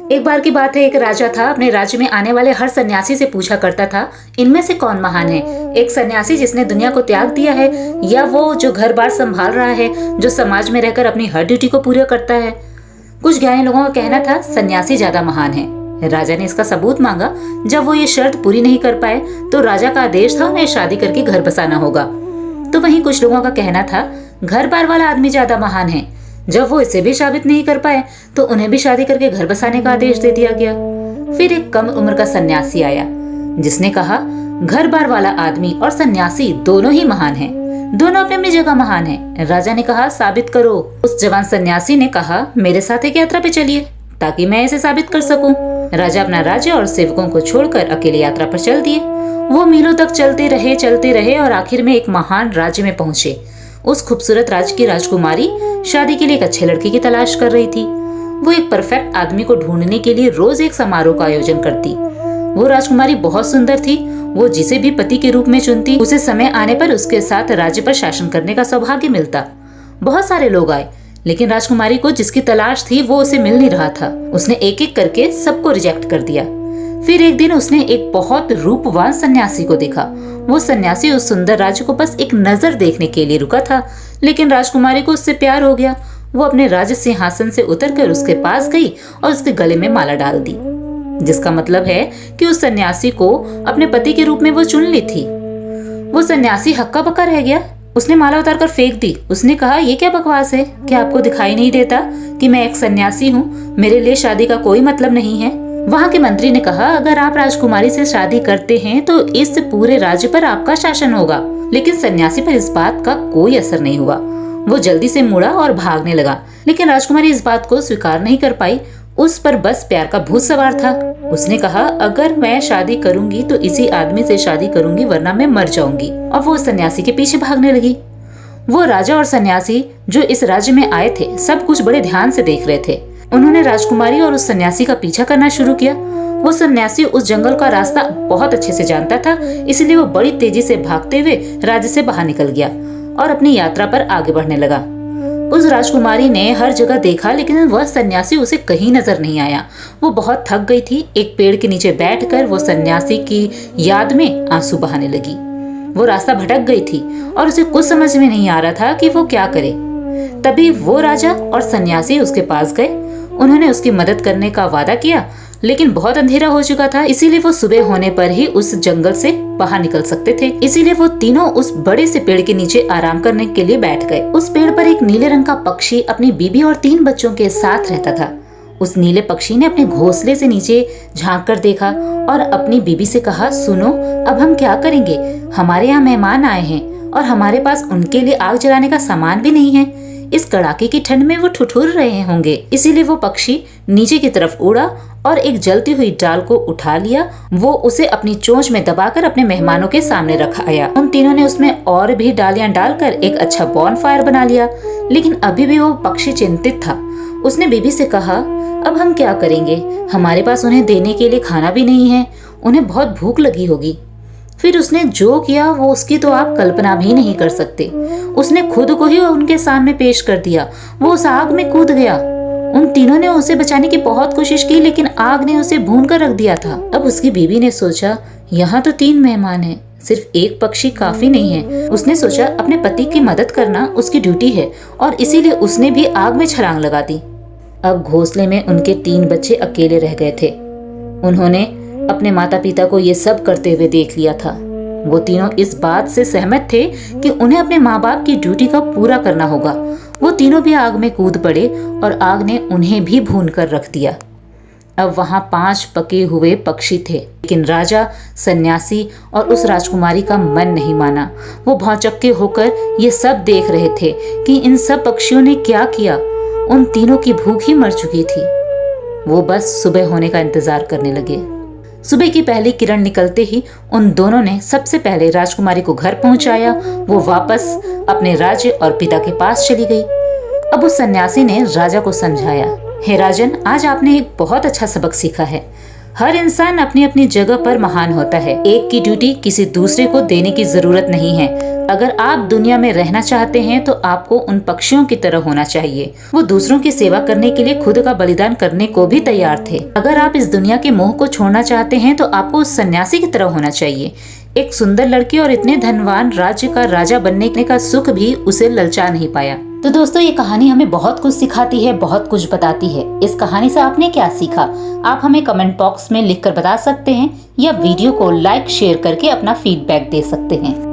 एक बार की बात है, एक राजा था। अपने राज्य में आने वाले हर सन्यासी से पूछा करता था, इनमें से कौन महान है? एक सन्यासी जिसने दुनिया को त्याग दिया है, या वो जो घर बार संभाल रहा है, जो समाज में रहकर अपनी हर ड्यूटी को पूरा करता है? कुछ ज्ञानी लोगों का कहना था सन्यासी ज्यादा महान है। राजा ने इसका सबूत मांगा। जब वो ये शर्त पूरी नहीं कर पाए तो राजा का आदेश था उन्हें शादी करके घर बसाना होगा। तो वहीं कुछ लोगों का कहना था घर बार वाला आदमी ज्यादा महान है। जब वो इसे भी साबित नहीं कर पाए तो उन्हें भी शादी करके घर बसाने का आदेश दे दिया गया। फिर एक कम उम्र का सन्यासी आया जिसने कहा घर बार वाला आदमी और सन्यासी दोनों ही महान हैं। दोनों अपनी अपनी जगह महान हैं। राजा ने कहा साबित करो। उस जवान सन्यासी ने कहा मेरे साथ एक यात्रा पे चलिए ताकि मैं इसे साबित कर सकूं। राजा अपना राज्य और सेवकों को छोड़कर अकेले यात्रा पर चल दिए। वो मीलों तक चलते रहे और आखिर में एक महान राज्य में पहुंचे। उस खूबसूरत राज्य की राजकुमारी शादी के लिए एक अच्छे लड़के की तलाश कर रही थी। वो एक परफेक्ट आदमी को ढूंढने के लिए रोज एक समारोह का आयोजन करती। वो राजकुमारी बहुत सुंदर थी। वो जिसे भी पति के रूप में चुनती उसे समय आने पर उसके साथ राज्य पर शासन करने का सौभाग्य मिलता। बहुत सारे लोग आए लेकिन राजकुमारी को जिसकी तलाश थी वो उसे मिल नहीं रहा था। उसने एक एक करके सबको रिजेक्ट कर दिया। फिर एक दिन उसने एक बहुत रूपवान सन्यासी को देखा। वो सन्यासी उस सुंदर राज्य को बस एक नजर देखने के लिए रुका था, लेकिन राजकुमारी को उससे प्यार हो गया। वो अपने राज सिंहासन से उतरकर उसके पास गई और उसके गले में माला डाल दी, जिसका मतलब है कि उस सन्यासी को अपने पति के रूप में वो चुन ली थी। वो सन्यासी हक्का बक्का रह गया। उसने माला उतारकर फेंक दी। उसने कहा ये क्या बकवास है? क्या आपको दिखाई नहीं देता कि मैं एक सन्यासी हूँ? मेरे लिए शादी का कोई मतलब नहीं है। वहाँ के मंत्री ने कहा अगर आप राजकुमारी से शादी करते हैं तो इस पूरे राज्य पर आपका शासन होगा। लेकिन सन्यासी पर इस बात का कोई असर नहीं हुआ। वो जल्दी से मुड़ा और भागने लगा, लेकिन राजकुमारी इस बात को स्वीकार नहीं कर पाई। उस पर बस प्यार का भूत सवार था। उसने कहा अगर मैं शादी करूंगी तो इसी आदमी से शादी करूंगी, वरना मैं मर जाऊंगी। और वो सन्यासी के पीछे भागने लगी। वो राजा और सन्यासी जो इस राज्य में आए थे सब कुछ बड़े ध्यान से देख रहे थे। उन्होंने राजकुमारी और उस सन्यासी का पीछा करना शुरू किया। वो सन्यासी उस जंगल का रास्ता बहुत अच्छे से जानता था, इसलिए वो बड़ी तेजी से भागते हुए राज्य से बाहर निकल गया और अपनी यात्रा पर आगे बढ़ने लगा। उस राजकुमारी ने हर जगह देखा, लेकिन वह सन्यासी उसे कहीं नजर नहीं आया। वो बहुत थक गई थी। एक पेड़ के नीचे बैठकर वो सन्यासी की याद में आंसू बहाने लगी। वो रास्ता भटक गई थी और उसे कुछ समझ में नहीं आ रहा था कि वो क्या करे। तभी वो राजा और सन्यासी उसके पास गए। उन्होंने उसकी मदद करने का वादा किया, लेकिन बहुत अंधेरा हो चुका था, इसीलिए वो सुबह होने पर ही उस जंगल से बाहर निकल सकते थे। इसीलिए वो तीनों उस बड़े से पेड़ के नीचे आराम करने के लिए बैठ गए। उस पेड़ पर एक नीले रंग का पक्षी अपनी बीबी और 3 बच्चों के साथ रहता था। उस नीले पक्षी ने अपने घोंसले से नीचे झांक कर देखा और अपनी बीबी से कहा, सुनो, अब हम क्या करेंगे? हमारे यहाँ मेहमान आए हैं और हमारे पास उनके लिए आग जलाने का सामान भी नहीं है। इस कड़ाके की ठंड में वो ठिठुर रहे होंगे। इसीलिए वो पक्षी नीचे की तरफ उड़ा और एक जलती हुई डाल को उठा लिया। वो उसे अपनी चोंच में दबाकर अपने मेहमानों के सामने रखाया। उन तीनों ने उसमें और भी डालियां डालकर एक अच्छा बॉनफायर बना लिया, लेकिन अभी भी वो पक्षी चिंतित था। उसने बीबी से कहा, अब हम क्या करेंगे? हमारे पास उन्हें देने के लिए खाना भी नहीं है। उन्हें बहुत भूख लगी होगी। फिर उसने जो किया वो उसकी तो आप कल्पना भी नहीं कर सकते। उसने खुद को ही उनके सामने पेश कर दिया। वो उस आग में कूद गया। उन तीनों ने उसे बचाने की बहुत कोशिश की, लेकिन आग ने उसे भून कर रख दिया था। अब उसकी बीवी ने सोचा, यहाँ तो 3 मेहमान हैं, सिर्फ एक पक्षी काफी नहीं है। उसने सोचा अपने पति की मदद करना उसकी ड्यूटी है और इसीलिए उसने भी आग में छलांग लगा दी। अब घोंसले में उनके 3 बच्चे अकेले रह गए थे। उन्होंने अपने माता पिता को ये सब करते हुए देख लिया था। वो तीनों इस बात से सहमत थे कि उन्हें अपने माँ बाप की ड्यूटी का पूरा करना होगा। वो तीनों भी आग में कूद पड़े और आग ने उन्हें भी भून कर रख दिया। अब वहाँ 5 पके हुए पक्षी थे, लेकिन राजा, सन्यासी और उस राजकुमारी का मन नहीं माना। वो भौचक्के होकर ये सब देख रहे थे कि इन सब पक्षियों ने क्या किया। उन तीनों की भूख ही मर चुकी थी। वो बस सुबह होने का इंतजार करने लगे। सुबह की पहली किरण निकलते ही उन दोनों ने सबसे पहले राजकुमारी को घर पहुंचाया। वो वापस अपने राज्य और पिता के पास चली गई। अब उस सन्यासी ने राजा को समझाया, हे राजन, आज आपने एक बहुत अच्छा सबक सीखा है। हर इंसान अपनी अपनी जगह पर महान होता है। एक की ड्यूटी किसी दूसरे को देने की जरूरत नहीं है। अगर आप दुनिया में रहना चाहते हैं तो आपको उन पक्षियों की तरह होना चाहिए। वो दूसरों की सेवा करने के लिए खुद का बलिदान करने को भी तैयार थे। अगर आप इस दुनिया के मोह को छोड़ना चाहते हैं तो आपको उस सन्यासी की तरह होना चाहिए। एक सुंदर लड़की और इतने धनवान राज्य का राजा बनने का सुख भी उसे ललचा नहीं पाया। तो दोस्तों, ये कहानी हमें बहुत कुछ सिखाती है, बहुत कुछ बताती है। इस कहानी से आपने क्या सीखा, आप हमें कमेंट बॉक्स में लिखकर बता सकते हैं या वीडियो को लाइक शेयर करके अपना फीडबैक दे सकते हैं।